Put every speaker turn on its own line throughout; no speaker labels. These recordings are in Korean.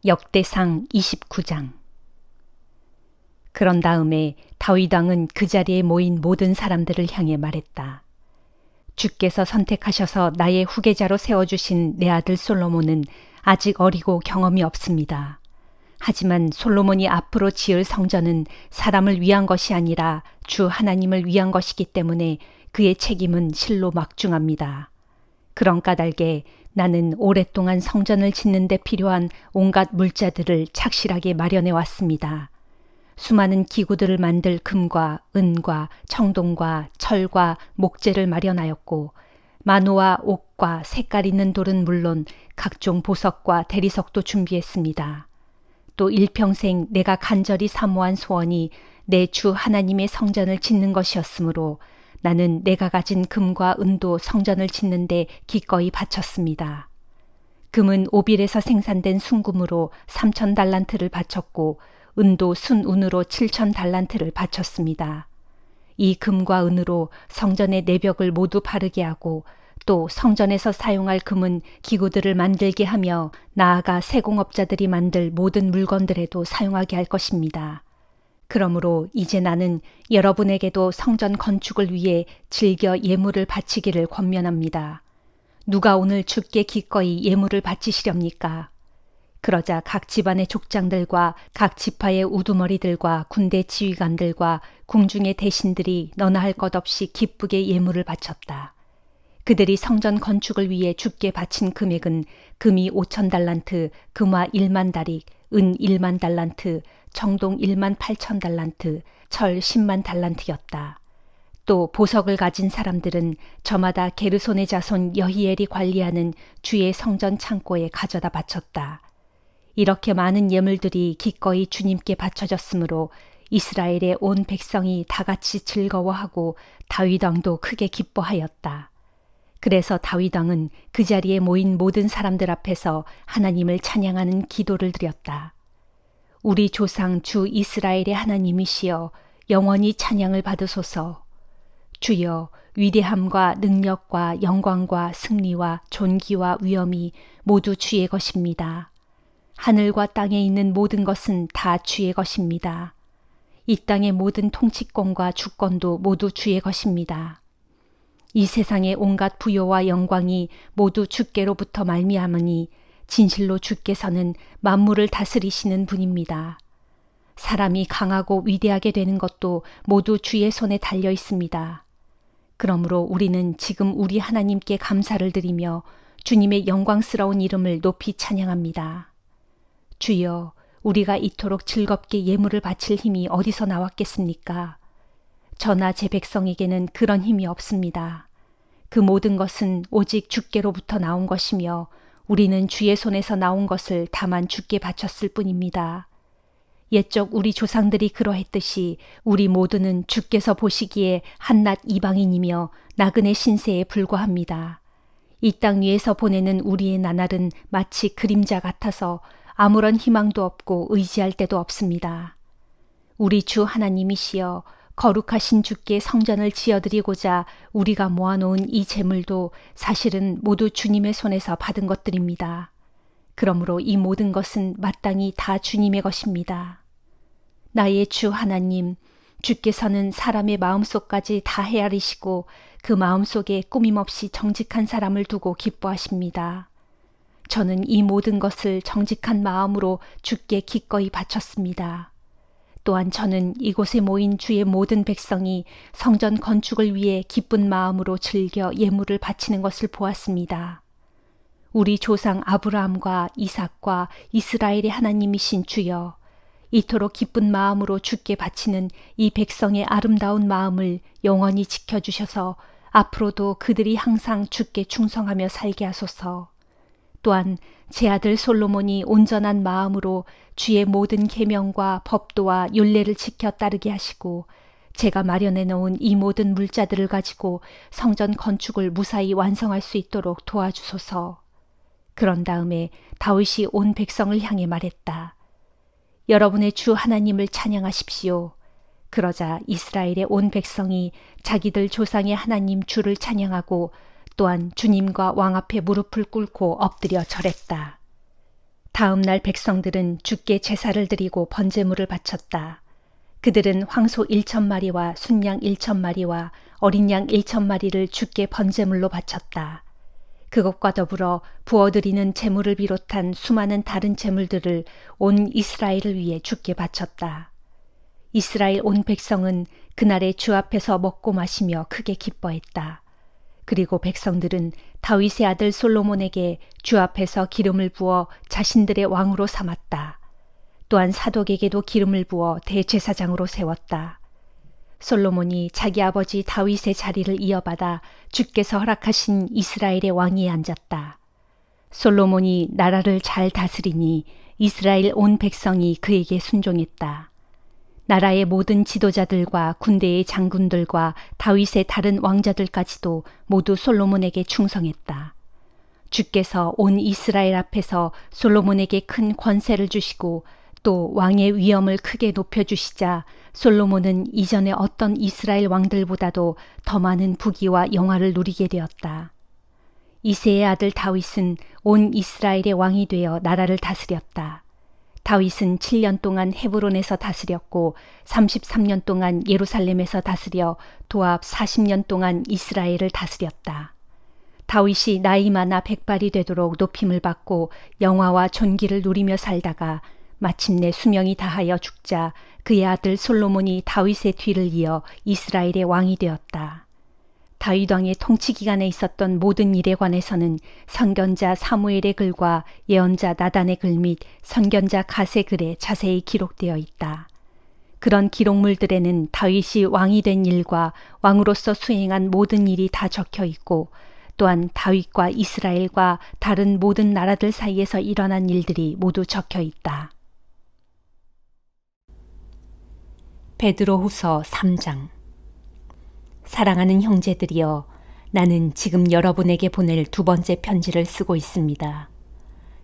역대상 29장. 그런 다음에 다윗 왕은 그 자리에 모인 모든 사람들을 향해 말했다. 주께서 선택하셔서 나의 후계자로 세워주신 내 아들 솔로몬은 아직 어리고 경험이 없습니다. 하지만 솔로몬이 앞으로 지을 성전은 사람을 위한 것이 아니라 주 하나님을 위한 것이기 때문에 그의 책임은 실로 막중합니다. 그런 까닭에 나는 오랫동안 성전을 짓는 데 필요한 온갖 물자들을 착실하게 마련해 왔습니다. 수많은 기구들을 만들 금과 은과 청동과 철과 목재를 마련하였고, 마노와 옥과 색깔 있는 돌은 물론 각종 보석과 대리석도 준비했습니다. 또 일평생 내가 간절히 사모한 소원이 내 주 하나님의 성전을 짓는 것이었으므로 나는 내가 가진 금과 은도 성전을 짓는데 기꺼이 바쳤습니다. 금은 오빌에서 생산된 순금으로 3,000달란트를 바쳤고, 은도 순운으로 7,000달란트를 바쳤습니다. 이 금과 은으로 성전의 내벽을 모두 바르게 하고, 또 성전에서 사용할 금은 기구들을 만들게 하며 나아가 세공업자들이 만들 모든 물건들에도 사용하게 할 것입니다. 그러므로 이제 나는 여러분에게도 성전 건축을 위해 즐겨 예물을 바치기를 권면합니다. 누가 오늘 주께 기꺼이 예물을 바치시렵니까? 그러자 각 집안의 족장들과 각 지파의 우두머리들과 군대 지휘관들과 궁중의 대신들이 너나 할 것 없이 기쁘게 예물을 바쳤다. 그들이 성전 건축을 위해 주께 바친 금액은 금이 5,000달란트, 금화 1만 다릭, 은 1만 달란트, 청동 1만 8천 달란트, 철 10만 달란트였다. 또 보석을 가진 사람들은 저마다 게르손의 자손 여히엘이 관리하는 주의 성전 창고에 가져다 바쳤다. 이렇게 많은 예물들이 기꺼이 주님께 바쳐졌으므로 이스라엘의 온 백성이 다 같이 즐거워하고 다윗 왕도 크게 기뻐하였다. 그래서 다윗 왕은 그 자리에 모인 모든 사람들 앞에서 하나님을 찬양하는 기도를 드렸다. 우리 조상 주 이스라엘의 하나님이시여 영원히 찬양을 받으소서. 주여 위대함과 능력과 영광과 승리와 존귀와 위엄이 모두 주의 것입니다. 하늘과 땅에 있는 모든 것은 다 주의 것입니다. 이 땅의 모든 통치권과 주권도 모두 주의 것입니다. 이 세상의 온갖 부요와 영광이 모두 주께로부터 말미암으니 진실로 주께서는 만물을 다스리시는 분입니다. 사람이 강하고 위대하게 되는 것도 모두 주의 손에 달려 있습니다. 그러므로 우리는 지금 우리 하나님께 감사를 드리며 주님의 영광스러운 이름을 높이 찬양합니다. 주여, 우리가 이토록 즐겁게 예물을 바칠 힘이 어디서 나왔겠습니까? 저나 제 백성에게는 그런 힘이 없습니다. 그 모든 것은 오직 주께로부터 나온 것이며 우리는 주의 손에서 나온 것을 다만 주께 바쳤을 뿐입니다. 옛적 우리 조상들이 그러했듯이 우리 모두는 주께서 보시기에 한낱 이방인이며 나그네 신세에 불과합니다. 이 땅 위에서 보내는 우리의 나날은 마치 그림자 같아서 아무런 희망도 없고 의지할 데도 없습니다. 우리 주 하나님이시여 거룩하신 주께 성전을 지어드리고자 우리가 모아놓은 이 재물도 사실은 모두 주님의 손에서 받은 것들입니다. 그러므로 이 모든 것은 마땅히 다 주님의 것입니다. 나의 주 하나님, 주께서는 사람의 마음속까지 다 헤아리시고 그 마음속에 꾸밈없이 정직한 사람을 두고 기뻐하십니다. 저는 이 모든 것을 정직한 마음으로 주께 기꺼이 바쳤습니다. 또한 저는 이곳에 모인 주의 모든 백성이 성전 건축을 위해 기쁜 마음으로 즐겨 예물을 바치는 것을 보았습니다. 우리 조상 아브라함과 이삭과 이스라엘의 하나님이신 주여, 이토록 기쁜 마음으로 주께 바치는 이 백성의 아름다운 마음을 영원히 지켜주셔서 앞으로도 그들이 항상 주께 충성하며 살게 하소서. 또한 제 아들 솔로몬이 온전한 마음으로 주의 모든 계명과 법도와 율례를 지켜 따르게 하시고 제가 마련해 놓은 이 모든 물자들을 가지고 성전 건축을 무사히 완성할 수 있도록 도와주소서. 그런 다음에 다윗이 온 백성을 향해 말했다. 여러분의 주 하나님을 찬양하십시오. 그러자 이스라엘의 온 백성이 자기들 조상의 하나님 주를 찬양하고 또한 주님과 왕 앞에 무릎을 꿇고 엎드려 절했다. 다음 날 백성들은 주께 제사를 드리고 번제물을 바쳤다. 그들은 황소 1,000마리와 순양 1,000마리와 어린 양 1,000마리를 주께 번제물로 바쳤다. 그것과 더불어 부어드리는 제물을 비롯한 수많은 다른 제물들을 온 이스라엘을 위해 주께 바쳤다. 이스라엘 온 백성은 그날에 주 앞에서 먹고 마시며 크게 기뻐했다. 그리고 백성들은 다윗의 아들 솔로몬에게 주 앞에서 기름을 부어 자신들의 왕으로 삼았다. 또한 사독에게도 기름을 부어 대제사장으로 세웠다. 솔로몬이 자기 아버지 다윗의 자리를 이어받아 주께서 허락하신 이스라엘의 왕위에 앉았다. 솔로몬이 나라를 잘 다스리니 이스라엘 온 백성이 그에게 순종했다. 나라의 모든 지도자들과 군대의 장군들과 다윗의 다른 왕자들까지도 모두 솔로몬에게 충성했다. 주께서 온 이스라엘 앞에서 솔로몬에게 큰 권세를 주시고 또 왕의 위엄을 크게 높여주시자 솔로몬은 이전에 어떤 이스라엘 왕들보다도 더 많은 부귀와 영화를 누리게 되었다. 이새의 아들 다윗은 온 이스라엘의 왕이 되어 나라를 다스렸다. 다윗은 7년 동안 헤브론에서 다스렸고 33년 동안 예루살렘에서 다스려 도합 40년 동안 이스라엘을 다스렸다. 다윗이 나이 많아 백발이 되도록 높임을 받고 영화와 존귀를 누리며 살다가 마침내 수명이 다하여 죽자 그의 아들 솔로몬이 다윗의 뒤를 이어 이스라엘의 왕이 되었다. 다윗 왕의 통치 기간에 있었던 모든 일에 관해서는 선견자 사무엘의 글과 예언자 나단의 글 및 선견자 갓의 글에 자세히 기록되어 있다. 그런 기록물들에는 다윗이 왕이 된 일과 왕으로서 수행한 모든 일이 다 적혀 있고 또한 다윗과 이스라엘과 다른 모든 나라들 사이에서 일어난 일들이 모두 적혀 있다. 베드로후서 3장. 사랑하는 형제들이여, 나는 지금 여러분에게 보낼 두 번째 편지를 쓰고 있습니다.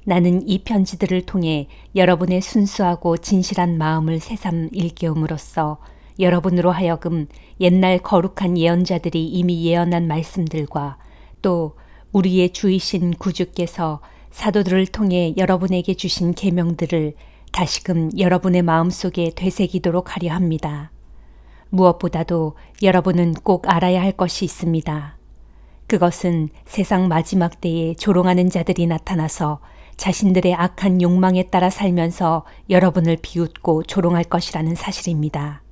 나는 이 편지들을 통해 여러분의 순수하고 진실한 마음을 새삼 일깨움으로써 여러분으로 하여금 옛날 거룩한 예언자들이 이미 예언한 말씀들과 또 우리의 주이신 구주께서 사도들을 통해 여러분에게 주신 계명들을 다시금 여러분의 마음속에 되새기도록 하려 합니다. 무엇보다도 여러분은 꼭 알아야 할 것이 있습니다. 그것은 세상 마지막 때에 조롱하는 자들이 나타나서 자신들의 악한 욕망에 따라 살면서 여러분을 비웃고 조롱할 것이라는 사실입니다.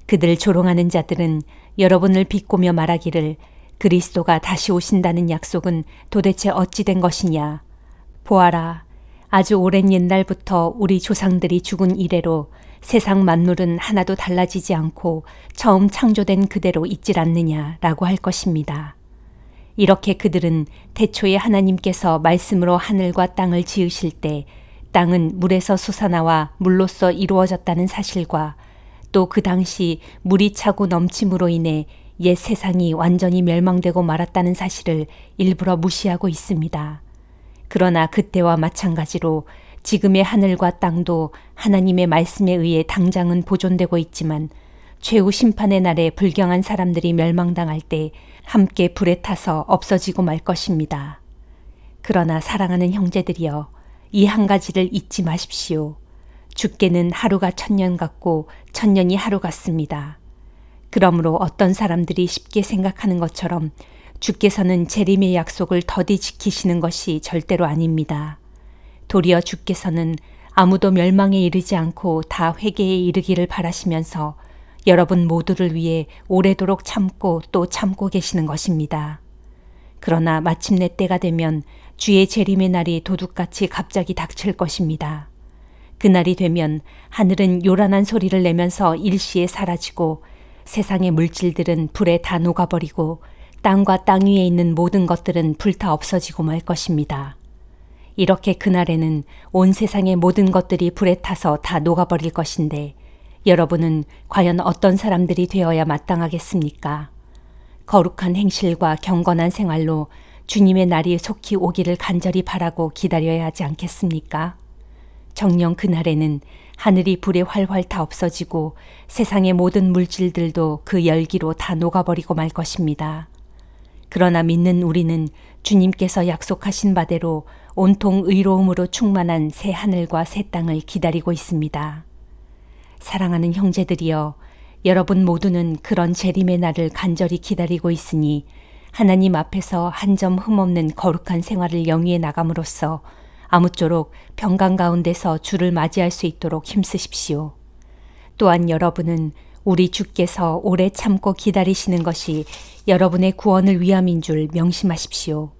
그들 조롱하는 자들은 여러분을 비꼬며 말하기를 그리스도가 다시 오신다는 약속은 도대체 어찌 된 것이냐. 보아라, 아주 오랜 옛날부터 우리 조상들이 죽은 이래로 세상 만물은 하나도 달라지지 않고 처음 창조된 그대로 있질 않느냐라고 할 것입니다. 이렇게 그들은 태초에 하나님께서 말씀으로 하늘과 땅을 지으실 때 땅은 물에서 솟아나와 물로써 이루어졌다는 사실과 또 그 당시 물이 차고 넘침으로 인해 옛 세상이 완전히 멸망되고 말았다는 사실을 일부러 무시하고 있습니다. 그러나 그때와 마찬가지로 지금의 하늘과 땅도 하나님의 말씀에 의해 당장은 보존되고 있지만 최후 심판의 날에 불경한 사람들이 멸망당할 때 함께 불에 타서 없어지고 말 것입니다. 그러나 사랑하는 형제들이여, 이 한 가지를 잊지 마십시오. 주께는 하루가 1000년 같고 1000년이 하루 같습니다. 그러므로 어떤 사람들이 쉽게 생각하는 것처럼 주께서는 재림의 약속을 더디 지키시는 것이 절대로 아닙니다. 도리어 주께서는 아무도 멸망에 이르지 않고 다 회개에 이르기를 바라시면서 여러분 모두를 위해 오래도록 참고 또 참고 계시는 것입니다. 그러나 마침내 때가 되면 주의 재림의 날이 도둑같이 갑자기 닥칠 것입니다. 그날이 되면 하늘은 요란한 소리를 내면서 일시에 사라지고 세상의 물질들은 불에 다 녹아버리고 땅과 땅 위에 있는 모든 것들은 불타 없어지고 말 것입니다. 이렇게 그날에는 온 세상의 모든 것들이 불에 타서 다 녹아버릴 것인데 여러분은 과연 어떤 사람들이 되어야 마땅하겠습니까? 거룩한 행실과 경건한 생활로 주님의 날이 속히 오기를 간절히 바라고 기다려야 하지 않겠습니까? 정녕 그날에는 하늘이 불에 활활 다 없어지고 세상의 모든 물질들도 그 열기로 다 녹아버리고 말 것입니다. 그러나 믿는 우리는 주님께서 약속하신 바대로 온통 의로움으로 충만한 새 하늘과 새 땅을 기다리고 있습니다. 사랑하는 형제들이여, 여러분 모두는 그런 재림의 날을 간절히 기다리고 있으니 하나님 앞에서 한 점 흠없는 거룩한 생활을 영위해 나감으로써 아무쪼록 평강 가운데서 주를 맞이할 수 있도록 힘쓰십시오. 또한 여러분은 우리 주께서 오래 참고 기다리시는 것이 여러분의 구원을 위함인 줄 명심하십시오.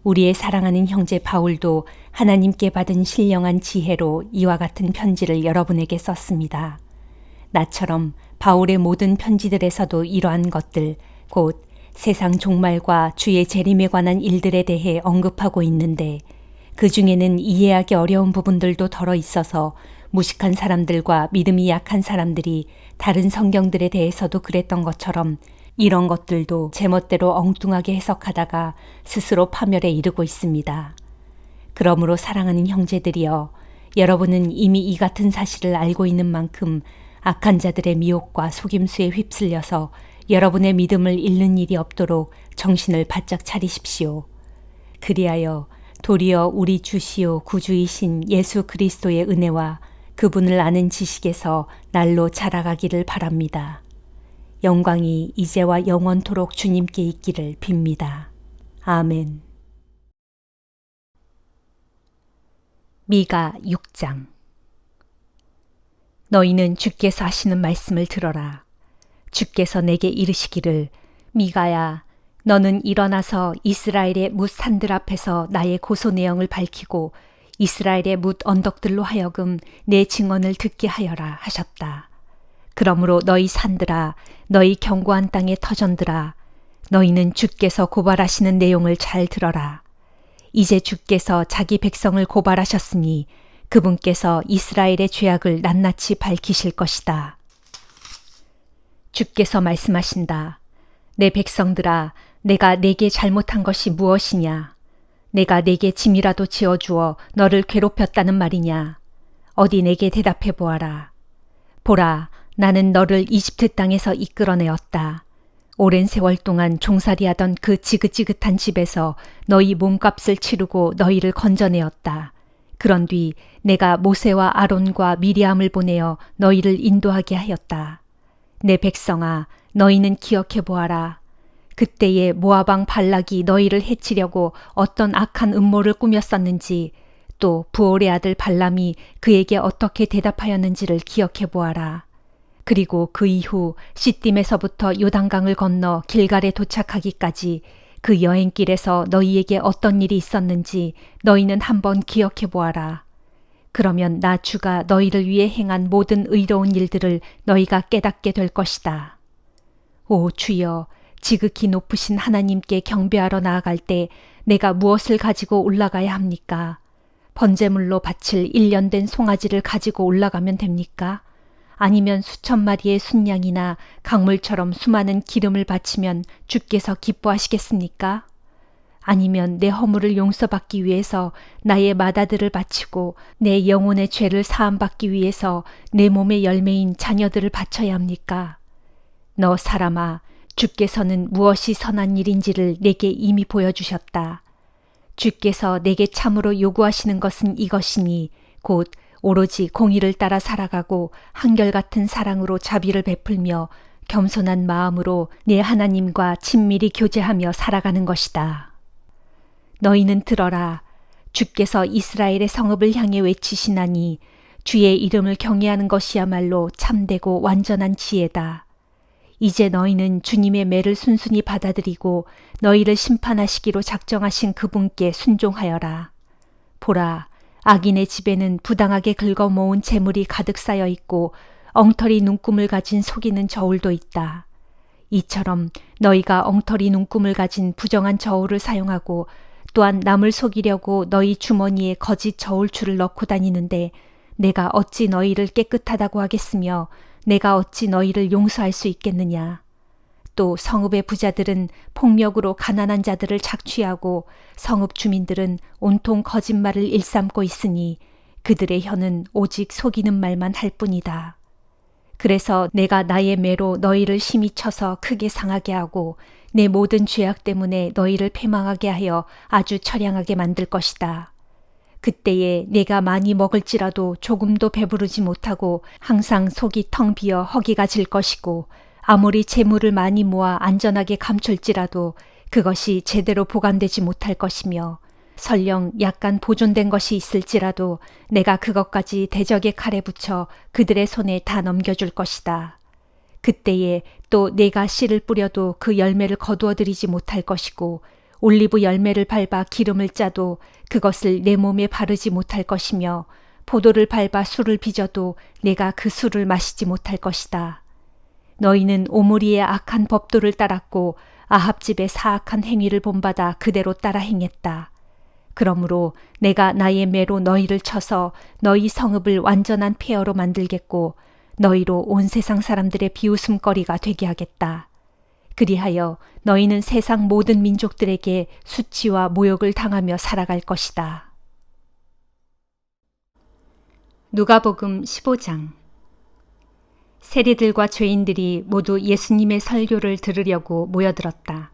우리의 사랑하는 형제 바울도 하나님께 받은 신령한 지혜로 이와 같은 편지를 여러분에게 썼습니다. 나처럼 바울의 모든 편지들에서도 이러한 것들, 곧 세상 종말과 주의 재림에 관한 일들에 대해 언급하고 있는데 그 중에는 이해하기 어려운 부분들도 덜어 있어서 무식한 사람들과 믿음이 약한 사람들이 다른 성경들에 대해서도 그랬던 것처럼 이런 것들도 제멋대로 엉뚱하게 해석하다가 스스로 파멸에 이르고 있습니다. 그러므로 사랑하는 형제들이여, 여러분은 이미 이 같은 사실을 알고 있는 만큼 악한 자들의 미혹과 속임수에 휩쓸려서 여러분의 믿음을 잃는 일이 없도록 정신을 바짝 차리십시오. 그리하여 도리어 우리 주시오 구주이신 예수 그리스도의 은혜와 그분을 아는 지식에서 날로 자라가기를 바랍니다. 영광이 이제와 영원토록 주님께 있기를 빕니다. 아멘. 미가 6장. 너희는 주께서 하시는 말씀을 들어라. 주께서 내게 이르시기를, 미가야, 너는 일어나서 이스라엘의 뭇 산들 앞에서 나의 고소 내용을 밝히고 이스라엘의 뭇 언덕들로 하여금 내 증언을 듣게 하여라 하셨다. 그러므로 너희 산들아, 너희 견고한 땅의 터전들아, 너희는 주께서 고발하시는 내용을 잘 들어라. 이제 주께서 자기 백성을 고발하셨으니 그분께서 이스라엘의 죄악을 낱낱이 밝히실 것이다. 주께서 말씀하신다. 내 백성들아, 내가 내게 잘못한 것이 무엇이냐? 내가 내게 짐이라도 지어주어 너를 괴롭혔다는 말이냐? 어디 내게 대답해 보아라. 보라, 나는 너를 이집트 땅에서 이끌어내었다. 오랜 세월 동안 종살이하던 그 지긋지긋한 집에서 너희 몸값을 치르고 너희를 건져내었다. 그런 뒤 내가 모세와 아론과 미리암을 보내어 너희를 인도하게 하였다. 내 백성아, 너희는 기억해 보아라. 그때에 모압 왕 발락이 너희를 해치려고 어떤 악한 음모를 꾸몄었는지, 또 부올의 아들 발람이 그에게 어떻게 대답하였는지를 기억해 보아라. 그리고 그 이후 시딤에서부터 요단강을 건너 길갈에 도착하기까지 그 여행길에서 너희에게 어떤 일이 있었는지 너희는 한번 기억해 보아라. 그러면 나 주가 너희를 위해 행한 모든 의로운 일들을 너희가 깨닫게 될 것이다. 오 주여, 지극히 높으신 하나님께 경배하러 나아갈 때 내가 무엇을 가지고 올라가야 합니까? 번제물로 바칠 1년 된 송아지를 가지고 올라가면 됩니까? 아니면 수천 마리의 순양이나 강물처럼 수많은 기름을 바치면 주께서 기뻐하시겠습니까? 아니면 내 허물을 용서받기 위해서 나의 맏아들을 바치고 내 영혼의 죄를 사함받기 위해서 내 몸의 열매인 자녀들을 바쳐야 합니까? 너 사람아, 주께서는 무엇이 선한 일인지를 내게 이미 보여주셨다. 주께서 내게 참으로 요구하시는 것은 이것이니 곧 오로지 공의를 따라 살아가고 한결같은 사랑으로 자비를 베풀며 겸손한 마음으로 내 하나님과 친밀히 교제하며 살아가는 것이다. 너희는 들어라. 주께서 이스라엘의 성읍을 향해 외치시나니 주의 이름을 경외하는 것이야말로 참되고 완전한 지혜다. 이제 너희는 주님의 매를 순순히 받아들이고 너희를 심판하시기로 작정하신 그분께 순종하여라. 보라, 악인의 집에는 부당하게 긁어 모은 재물이 가득 쌓여 있고 엉터리 눈금을 가진 속이는 저울도 있다. 이처럼 너희가 엉터리 눈금을 가진 부정한 저울을 사용하고 또한 남을 속이려고 너희 주머니에 거짓 저울추를 넣고 다니는데 내가 어찌 너희를 깨끗하다고 하겠으며 내가 어찌 너희를 용서할 수 있겠느냐. 또 성읍의 부자들은 폭력으로 가난한 자들을 착취하고 성읍 주민들은 온통 거짓말을 일삼고 있으니 그들의 혀는 오직 속이는 말만 할 뿐이다. 그래서 내가 나의 매로 너희를 심히 쳐서 크게 상하게 하고 내 모든 죄악 때문에 너희를 패망하게 하여 아주 처량하게 만들 것이다. 그때에 내가 많이 먹을지라도 조금도 배부르지 못하고 항상 속이 텅 비어 허기가 질 것이고 아무리 재물을 많이 모아 안전하게 감출지라도 그것이 제대로 보관되지 못할 것이며 설령 약간 보존된 것이 있을지라도 내가 그것까지 대적의 칼에 붙여 그들의 손에 다 넘겨줄 것이다. 그때에 또 내가 씨를 뿌려도 그 열매를 거두어들이지 못할 것이고 올리브 열매를 밟아 기름을 짜도 그것을 내 몸에 바르지 못할 것이며 포도를 밟아 술을 빚어도 내가 그 술을 마시지 못할 것이다. 너희는 오므리의 악한 법도를 따랐고 아합 집의 사악한 행위를 본받아 그대로 따라 행했다. 그러므로 내가 나의 매로 너희를 쳐서 너희 성읍을 완전한 폐허로 만들겠고 너희로 온 세상 사람들의 비웃음거리가 되게 하겠다. 그리하여 너희는 세상 모든 민족들에게 수치와 모욕을 당하며 살아갈 것이다. 누가복음 15장. 세리들과 죄인들이 모두 예수님의 설교를 들으려고 모여들었다.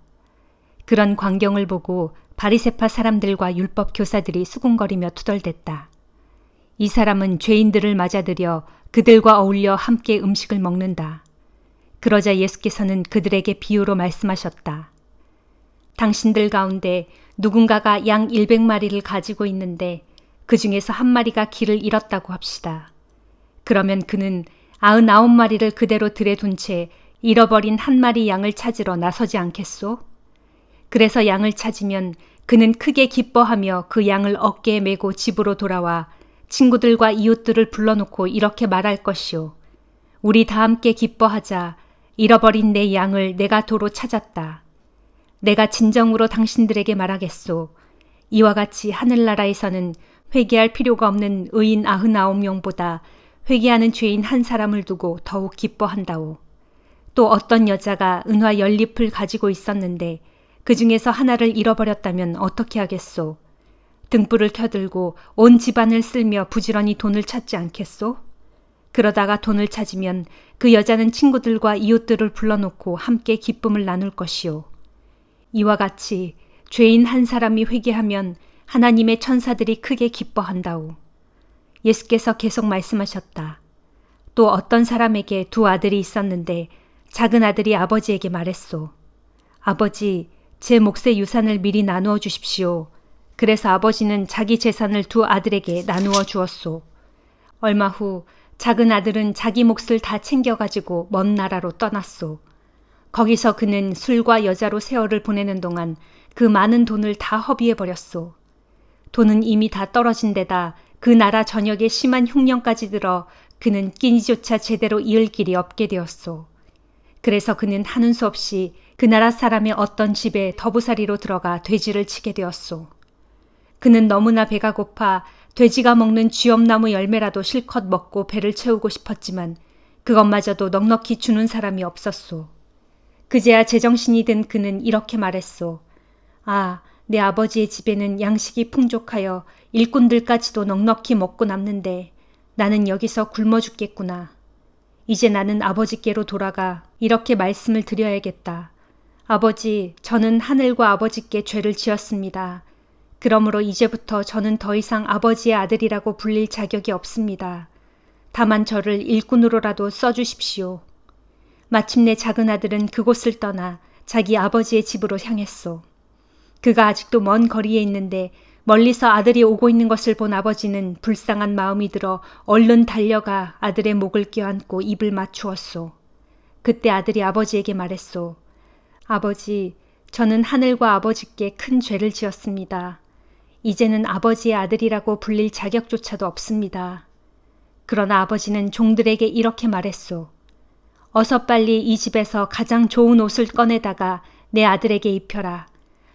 그런 광경을 보고 바리새파 사람들과 율법 교사들이 수군거리며 투덜댔다. 이 사람은 죄인들을 맞아들여 그들과 어울려 함께 음식을 먹는다. 그러자 예수께서는 그들에게 비유로 말씀하셨다. 당신들 가운데 누군가가 양 100마리를 가지고 있는데 그 중에서 한 마리가 길을 잃었다고 합시다. 그러면 그는 99마리를 그대로 들에 둔 채 잃어버린 한 마리 양을 찾으러 나서지 않겠소? 그래서 양을 찾으면 그는 크게 기뻐하며 그 양을 어깨에 메고 집으로 돌아와 친구들과 이웃들을 불러놓고 이렇게 말할 것이오. 우리 다 함께 기뻐하자. 잃어버린 내 양을 내가 도로 찾았다. 내가 진정으로 당신들에게 말하겠소. 이와 같이 하늘나라에서는 회개할 필요가 없는 의인 99명보다 회개하는 죄인 한 사람을 두고 더욱 기뻐한다오. 또 어떤 여자가 은화 10잎을 가지고 있었는데 그 중에서 하나를 잃어버렸다면 어떻게 하겠소? 등불을 켜들고 온 집안을 쓸며 부지런히 돈을 찾지 않겠소? 그러다가 돈을 찾으면 그 여자는 친구들과 이웃들을 불러놓고 함께 기쁨을 나눌 것이오. 이와 같이 죄인 한 사람이 회개하면 하나님의 천사들이 크게 기뻐한다오. 예수께서 계속 말씀하셨다. 또 어떤 사람에게 두 아들이 있었는데 작은 아들이 아버지에게 말했소. 아버지, 제 몫의 유산을 미리 나누어 주십시오. 그래서 아버지는 자기 재산을 두 아들에게 나누어 주었소. 얼마 후 작은 아들은 자기 몫을 다 챙겨가지고 먼 나라로 떠났소. 거기서 그는 술과 여자로 세월을 보내는 동안 그 많은 돈을 다 허비해버렸소. 돈은 이미 다 떨어진 데다 그 나라 전역에 심한 흉년까지 들어 그는 끼니조차 제대로 이을 길이 없게 되었소. 그래서 그는 하는 수 없이 그 나라 사람의 어떤 집에 더부살이로 들어가 돼지를 치게 되었소. 그는 너무나 배가 고파 돼지가 먹는 쥐엄나무 열매라도 실컷 먹고 배를 채우고 싶었지만 그것마저도 넉넉히 주는 사람이 없었소. 그제야 제정신이 든 그는 이렇게 말했소. 아, 내 아버지의 집에는 양식이 풍족하여 일꾼들까지도 넉넉히 먹고 남는데 나는 여기서 굶어 죽겠구나. 이제 나는 아버지께로 돌아가 이렇게 말씀을 드려야겠다. 아버지, 저는 하늘과 아버지께 죄를 지었습니다. 그러므로 이제부터 저는 더 이상 아버지의 아들이라고 불릴 자격이 없습니다. 다만 저를 일꾼으로라도 써주십시오. 마침내 작은 아들은 그곳을 떠나 자기 아버지의 집으로 향했소. 그가 아직도 먼 거리에 있는데 멀리서 아들이 오고 있는 것을 본 아버지는 불쌍한 마음이 들어 얼른 달려가 아들의 목을 껴안고 입을 맞추었소. 그때 아들이 아버지에게 말했소. 아버지, 저는 하늘과 아버지께 큰 죄를 지었습니다. 이제는 아버지의 아들이라고 불릴 자격조차도 없습니다. 그러나 아버지는 종들에게 이렇게 말했소. 어서 빨리 이 집에서 가장 좋은 옷을 꺼내다가 내 아들에게 입혀라.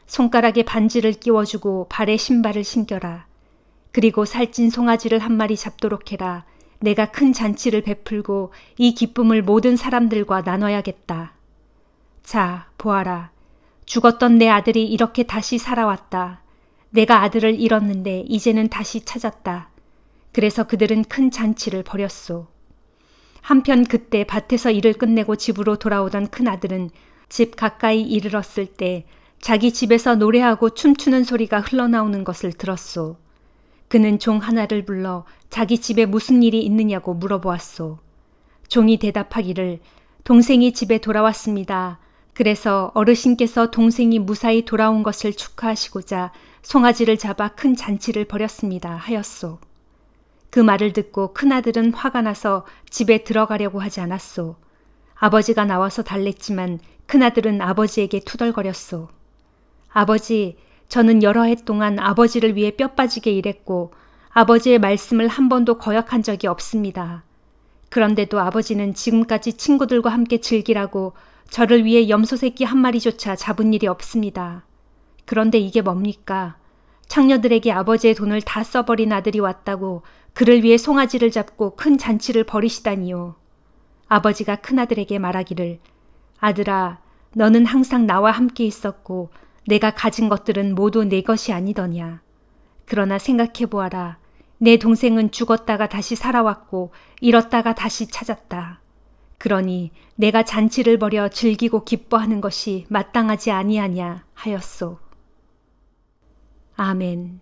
손가락에 반지를 끼워주고 발에 신발을 신겨라. 그리고 살찐 송아지를 한 마리 잡도록 해라. 내가 큰 잔치를 베풀고 이 기쁨을 모든 사람들과 나눠야겠다. 자, 보아라. 죽었던 내 아들이 이렇게 다시 살아왔다. 내가 아들을 잃었는데 이제는 다시 찾았다. 그래서 그들은 큰 잔치를 벌였소. 한편 그때 밭에서 일을 끝내고 집으로 돌아오던 큰아들은 집 가까이 이르렀을 때 자기 집에서 노래하고 춤추는 소리가 흘러나오는 것을 들었소. 그는 종 하나를 불러 자기 집에 무슨 일이 있느냐고 물어보았소. 종이 대답하기를 동생이 집에 돌아왔습니다. 그래서 어르신께서 동생이 무사히 돌아온 것을 축하하시고자 송아지를 잡아 큰 잔치를 벌였습니다 하였소. 그 말을 듣고 큰아들은 화가 나서 집에 들어가려고 하지 않았소. 아버지가 나와서 달랬지만 큰아들은 아버지에게 투덜거렸소. 아버지, 저는 여러 해 동안 아버지를 위해 뼈 빠지게 일했고 아버지의 말씀을 한 번도 거역한 적이 없습니다. 그런데도 아버지는 지금까지 친구들과 함께 즐기라고 저를 위해 염소 새끼 한 마리조차 잡은 일이 없습니다. 그런데 이게 뭡니까? 창녀들에게 아버지의 돈을 다 써버린 아들이 왔다고 그를 위해 송아지를 잡고 큰 잔치를 벌이시다니요. 아버지가 큰아들에게 말하기를 아들아, 너는 항상 나와 함께 있었고 내가 가진 것들은 모두 내 것이 아니더냐. 그러나 생각해보아라. 내 동생은 죽었다가 다시 살아왔고 잃었다가 다시 찾았다. 그러니 내가 잔치를 벌여 즐기고 기뻐하는 것이 마땅하지 아니하냐 하였소. 아멘.